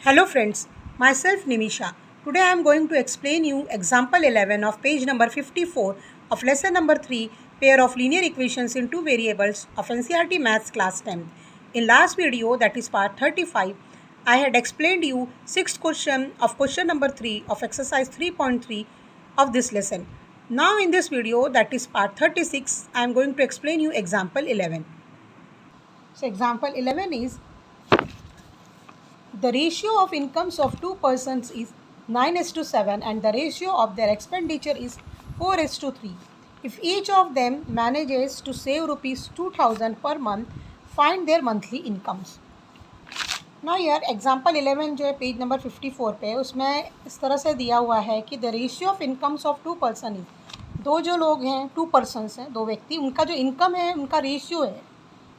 Hello friends, myself Nimisha. Today I am going to explain you example 11 of page number 54 of lesson number 3 pair of linear equations in two variables of NCERT Maths class 10. In last video, that is part 35, I had explained you sixth question of question number 3 of exercise 3.3 of this lesson. Now in this video, that is part 36, I am going to explain you example 11. So example 11 is the ratio of incomes of two persons is 9:7 and the ratio of their expenditure is 4:3. If each of them manages to save rupees 2000 per month, find their monthly incomes. ना यार example 11 जो है page number 54 पे उसमें इस तरह से दिया हुआ है कि the ratio of incomes of two person is दो जो लोग हैं टू पर्सनस हैं दो व्यक्ति उनका जो इनकम है उनका रेशियो है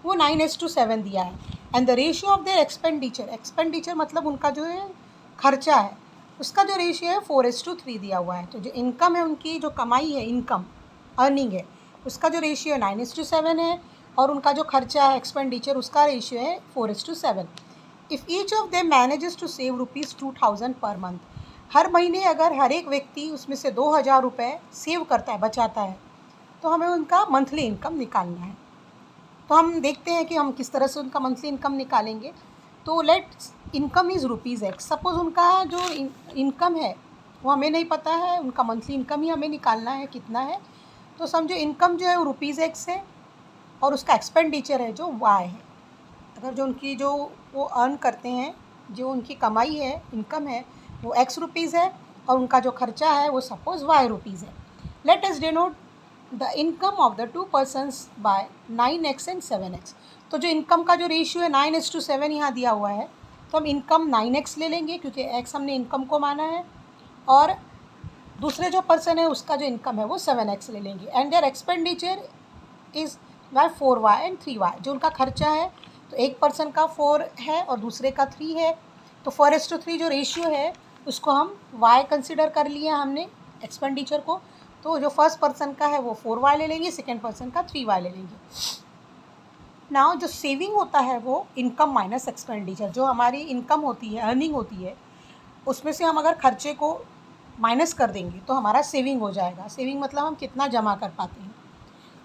वो 9:7 दिया है and the ratio of their expenditure मतलब उनका जो है खर्चा है उसका जो रेशियो है 4:3 दिया हुआ है। तो जो इनकम है उनकी जो कमाई है इनकम अर्निंग है उसका जो रेशियो है 9:7 है और उनका जो खर्चा है एक्सपेंडिचर उसका रेशियो है 4:7। If each of them manages to save rupees 2000 per month, हर महीने अगर हर एक व्यक्ति उसमें से 2000 रुपये सेव करता है बचाता है तो हमें उनका मंथली इनकम निकालना है। तो हम देखते हैं कि हम किस तरह से उनका मंथली इनकम निकालेंगे। तो let's income is ₹X। Suppose उनका जो इनकम है वो हमें नहीं पता है, उनका मंथली इनकम ही हमें निकालना है कितना है। तो समझो इनकम जो है वो ₹X है और उसका एक्सपेंडिचर है जो Y है। अगर जो उनकी जो वो अर्न करते हैं जो उनकी कमाई है इनकम है वो X रुपीज़ है और उनका जो खर्चा है वो सपोज़ Y रुपीज़ है। Let us denote the income of the two persons by 9x and 7x। तो जो इनकम का जो रेशियो है 9:7 यहाँ दिया हुआ है तो हम इनकम 9x ले लेंगे क्योंकि x हमने इनकम को माना है और दूसरे जो पर्सन है उसका जो इनकम है वो 7x ले लेंगे and there expenditure is by 4y and 3y। जो उनका खर्चा है तो एक पर्सन का 4 है और दूसरे का 3 है तो 4:3 जो रेशियो है उसको हम y कंसिडर कर लिया हमने एक्सपेंडिचर को। तो जो फर्स्ट पर्सन का है वो 4y ले लेंगे, सेकेंड पर्सन का 3y ले लेंगे। नाउ जो सेविंग होता है वो इनकम माइनस एक्सपेंडिचर, जो हमारी इनकम होती है अर्निंग होती है उसमें से हम अगर खर्चे को माइनस कर देंगे तो हमारा सेविंग हो जाएगा। सेविंग मतलब हम कितना जमा कर पाते हैं।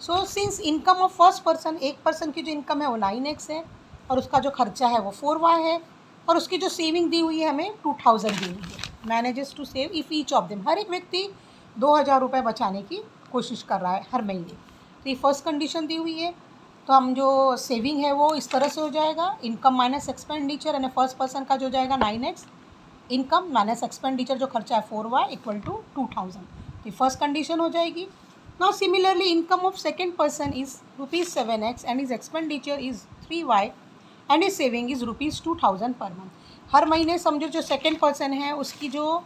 So since income of first person, एक पर्सन की जो इनकम है वो 9x है और उसका जो खर्चा है वो 4y है और उसकी जो सेविंग दी हुई है हमें 2000 दी हुई है। Manages to save if each of them, हर एक व्यक्ति 2000 रुपये बचाने की कोशिश कर रहा है हर महीने। तो ये फर्स्ट कंडीशन दी हुई है। तो हम जो सेविंग है वो इस तरह से हो जाएगा इनकम माइनस एक्सपेंडिचर यानी फर्स्ट पर्सन का जो जाएगा 9x, इनकम माइनस एक्सपेंडिचर जो खर्चा है 4y इक्वल टू 2000। तो फर्स्ट कंडीशन हो जाएगी। Now similarly income of second person is ₹7x and his expenditure is 3y and his saving is ₹2000 per month। हर महीने समझो जो सेकेंड पर्सन है उसकी जो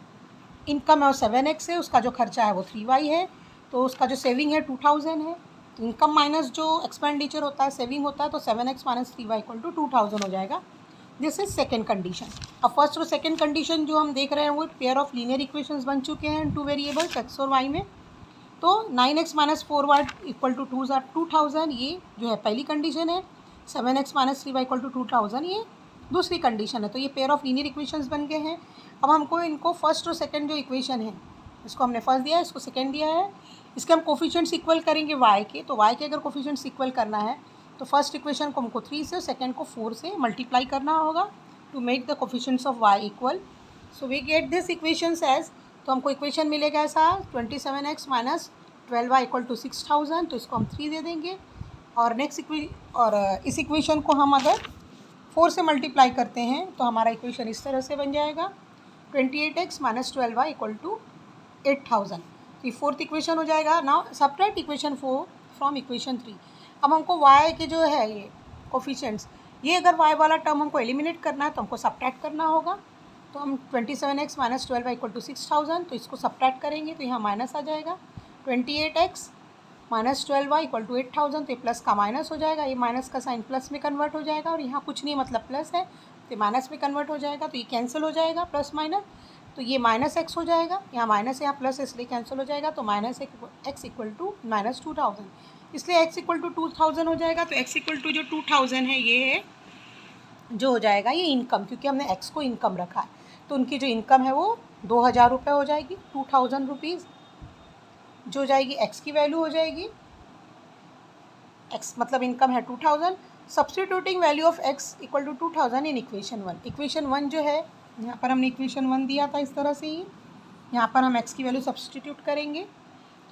इनकम है वो 7x है, उसका जो खर्चा है वो 3y है तो उसका जो सेविंग है 2000 है। इनकम माइनस जो एक्सपेंडिचर होता है सेविंग होता है तो 7x minus 3y equal to 2000 हो जाएगा। This is second condition. अब फर्स्ट और सेकेंड कंडीशन जो हम देख रहे हैं वो पेयर ऑफ लीनियर इक्वेशंस बन चुके हैं टू वेरिएबल्स x और y में। तो 9x minus 4y equal to 2000 ये जो है पहली कंडीशन है, 7x minus 3y equal to 2000 ये दूसरी कंडीशन है। तो ये पेयर ऑफ लीनियर इक्वेशंस बन गए हैं। अब हमको इनको फर्स्ट और सेकंड जो इक्वेशन है इसको हमने फर्स्ट दिया है इसको सेकंड दिया है, इसके हम कोफिशिएंट्स इक्वल करेंगे y के। तो y के अगर कोफिशिएंट्स इक्वल करना है तो फर्स्ट इक्वेशन को हमको 3 से और सेकेंड को 4 से मल्टीप्लाई करना होगा to make the coefficients of y equal. So we get this equations as, तो हमको इक्वेशन मिलेगा ऐसा 27x minus 12y equal to 6000। तो इसको हम 3 दे देंगे और नेक्स्ट इस इक्वेशन को हम अगर 4 से मल्टीप्लाई करते हैं तो हमारा इक्वेशन इस तरह से बन जाएगा 28x minus 12y equal to 8000। तो ये फोर्थ इक्वेशन हो जाएगा। Now subtract equation 4 from equation 3। अब हमको y के जो है ये कोफिशिएंट्स, ये अगर y वाला टर्म हमको एलिमिनेट करना है तो हमको सब्ट्रैक्ट करना होगा। तो हम 27x minus 12y equal to 6000 तो इसको सब्ट्रैक्ट करेंगे तो यहाँ माइनस आ जाएगा 28x minus 12y equal to 8000। तो ये प्लस का माइनस हो जाएगा, ये माइनस का साइन प्लस में कन्वर्ट हो जाएगा और यहाँ कुछ नहीं मतलब प्लस है तो माइनस में कन्वर्ट हो जाएगा। तो ये कैंसिल हो जाएगा प्लस माइनस, तो ये माइनस x हो जाएगा, यहाँ माइनस यहाँ प्लस इसलिए कैंसिल हो जाएगा। तो minus x equal to minus 2000 इसलिए x इक्वल टू 2000 हो जाएगा। तो x इक्वल टू जो 2000 है ये है जो हो जाएगा ये इनकम, क्योंकि हमने एक्स को इनकम रखा है, तो उनकी जो इनकम है वो 2000 रुपये हो जाएगी, 2000 रुपीज़ जो हो जाएगी एक्स की वैल्यू हो जाएगी। एक्स मतलब इनकम है 2000, substituting value of x equal to 2000 in equation 1। Equation 1 जो है यहाँ पर हमने इक्वेशन 1 दिया था इस तरह से ही, यहाँ पर हम एक्स की वैल्यू सब्सटीट्यूट करेंगे।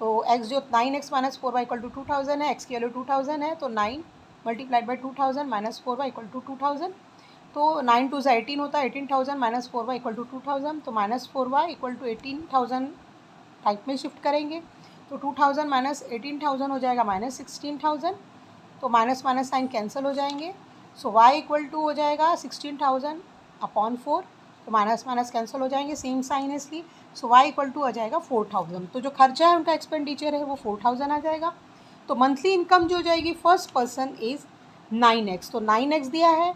तो एक्स जो 9x minus 4y equal to 2000 है, एक्स की वैल्यू 2000 है, तो 9 मल्टीप्लाइड बाई 2000 माइनस 4y इक्वल टू 2000, तो 9 टू 18 होता है, 18000 माइनस 4y इक्वल टू 2000, तो minus 4y equal to 18000 type में शिफ्ट करेंगे, तो 2000 माइनस 18000 हो जाएगा माइनस 16000, तो माइनस माइनस साइन कैंसिल हो जाएंगे। सो y इक्वल टू हो जाएगा 16000 अपॉन 4, तो माइनस माइनस कैंसिल हो जाएंगे, सेम साइन है इसलिए। सो y इक्वल टू आ जाएगा 4000, तो जो खर्चा है उनका एक्सपेंडिचर है वो 4000 आ जाएगा। तो मंथली इनकम जो हो जाएगी फर्स्ट पर्सन इज़ 9x, तो 9x दिया है,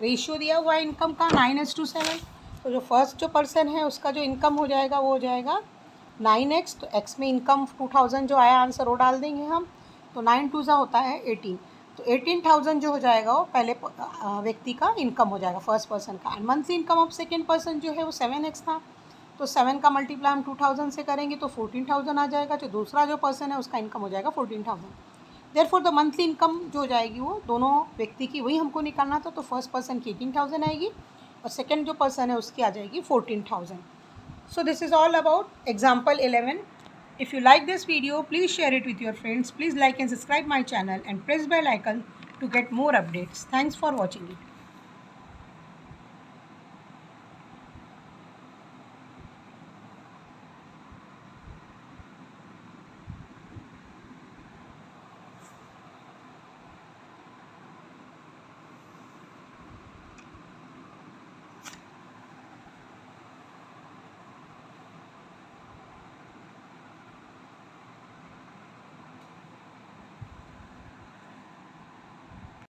रेशियो दिया हुआ है इनकम का 9:7, तो जो फर्स्ट जो पर्सन है उसका जो इनकम हो जाएगा वो हो जाएगा 9x, तो x में इनकम 2000 जो आया आंसर वो डाल देंगे हम, तो 9 2 होता है 18, तो 18000 जो हो जाएगा वो पहले व्यक्ति का इनकम हो जाएगा फर्स्ट पर्सन का। And monthly income of second person जो है वो 7x था, तो 7 का मल्टीप्लाई हम 2000 से करेंगे तो 14000 आ जाएगा, जो दूसरा जो पर्सन है उसका इनकम हो जाएगा 14000। देयरफॉर द मंथली इनकम जो हो जाएगी वो दोनों व्यक्ति की वही हमको निकालना था, तो फर्स्ट पर्सन की 18000 आएगी और सेकेंड जो पर्सन है उसकी आ जाएगी 14000। So this is all about example 11. If you like this video, please share it with your friends. Please like and subscribe my channel and press bell icon to get more updates. Thanks for watching it.